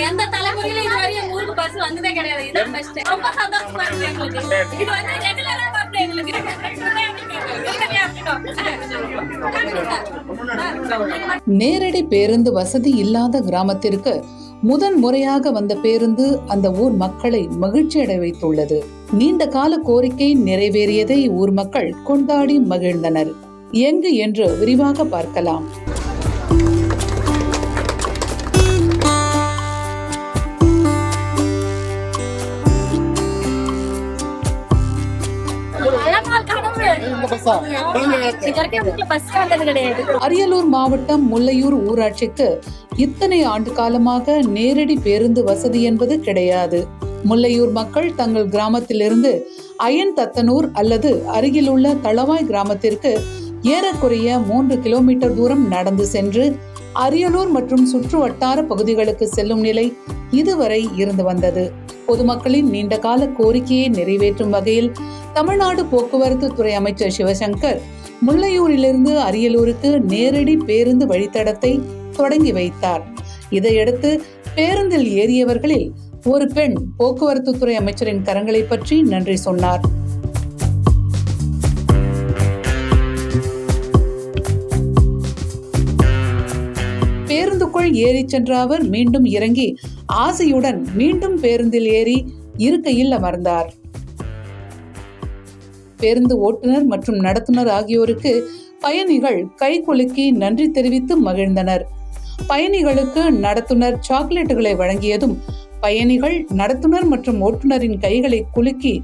எந்த தலைமுறையில இது வரையும் ஊருக்கு பஸ் வந்ததே கிடையாது. இதான் ஃபர்ஸ்ட். ரொம்ப சந்தோஷமா இருக்கு எங்களுக்கு. இது வந்து ரெகுலரா வருது எங்களுக்கு. நேரடி பேருந்து வசதி இல்லாத கிராமத்திற்கு முதன் முறையாக வந்த பேருந்து அந்த ஊர் மக்களை மகிழ்ச்சி அடைய வைத்துள்ளது. நீண்ட கால கோரிக்கை நிறைவேறியதை ஊர் மக்கள் கொண்டாடி மகிழ்ந்தனர். எங்கு என்று விரிவாக பார்க்கலாம். அரியலூர் மாவட்டம் முல்லையூர் ஊராட்சிக்கு இத்தனை ஆண்டு காலமாக நேரடி பேருந்து வசதி என்பது கிடையாது. முல்லையூர் மக்கள் தங்கள் கிராமத்திலிருந்து அயன் தத்தனூர் அல்லது அருகிலுள்ள தளவாய் கிராமத்திற்கு ஏறக்குறைய 3 கிலோமீட்டர் தூரம் நடந்து சென்று அரியலூர் மற்றும் சுற்று வட்டார பகுதிகளுக்கு செல்லும் நிலை இதுவரை இருந்து வந்தது. பொதுமக்களின் நீண்டகால கோரிக்கையை நிறைவேற்றும் வகையில் தமிழ்நாடு போக்குவரத்து துறை அமைச்சர் சிவசங்கர் முல்லையூரிலிருந்து அரியலூருக்கு நேரடி பேருந்து வழித்தடத்தை தொடங்கி வைத்தார். இதையடுத்து பேருந்தில் ஏறியவர்களில் ஒரு பெண் போக்குவரத்து துறை அமைச்சரின் கரங்களை பற்றி நன்றி சொன்னார். பேருந்துக்குள் ஏறி சென்ற அவர் மீண்டும் இறங்கி ஆசையுடன் மீண்டும் பேருந்தில் ஏறி இருக்கையில் அமர்ந்தார். பேருந்து ஓட்டுநர் மற்றும் நடத்துனர் ஆகியோருக்கு பயணிகள் கைகுலுக்கி நன்றி தெரிவித்து மகிழ்ந்தனர். பயணிகளுக்கு நடத்துனர் சாக்லேட்டுகளை வழங்கியதும் பயணிகள் நடத்துனர் மற்றும் ஓட்டுநரின் கைகளை குலுக்கி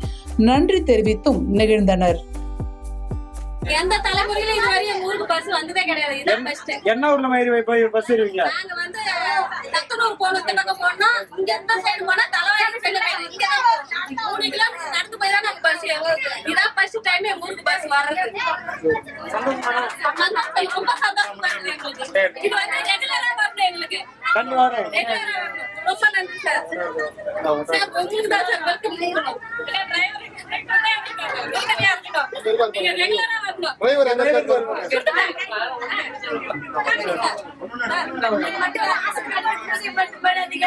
நன்றி தெரிவித்தும் நெகிழ்ந்தனர். எந்த தலைமுறையில இது வரையும் ஊருக்கு பஸ் வந்ததே கிடையாது. இதான் ஃபர்ஸ்ட். என்ன ஊர்ல மாதிரி போய் பஸ் ஏறுவீங்க? நாங்க வந்து தத்தனூர் போனோம், திண்டக்க போனா இங்க இந்த சைடு போனா தலவாய் சைடு இங்க 3 கிலோமீட்டர் நடந்து போய் தான் நாங்க பஸ் ஏறுவோம். இதான் ஃபர்ஸ்ட் டைம் ஊருக்கு பஸ் வர்றது. ரொம்ப சந்தோஷமா இருக்கு எங்களுக்கு. இது வந்து ரெகுலரா வருது எங்களுக்கு. ரொம்ப நன்றி சார். சார் உங்களுக்கு தான் சார் வெல்கம் பண்ணணும். நீங்க ரெகுலரா வரணும். டிரைவர் என்ன மட்டும் ஆசை பண்ணாதீங்க.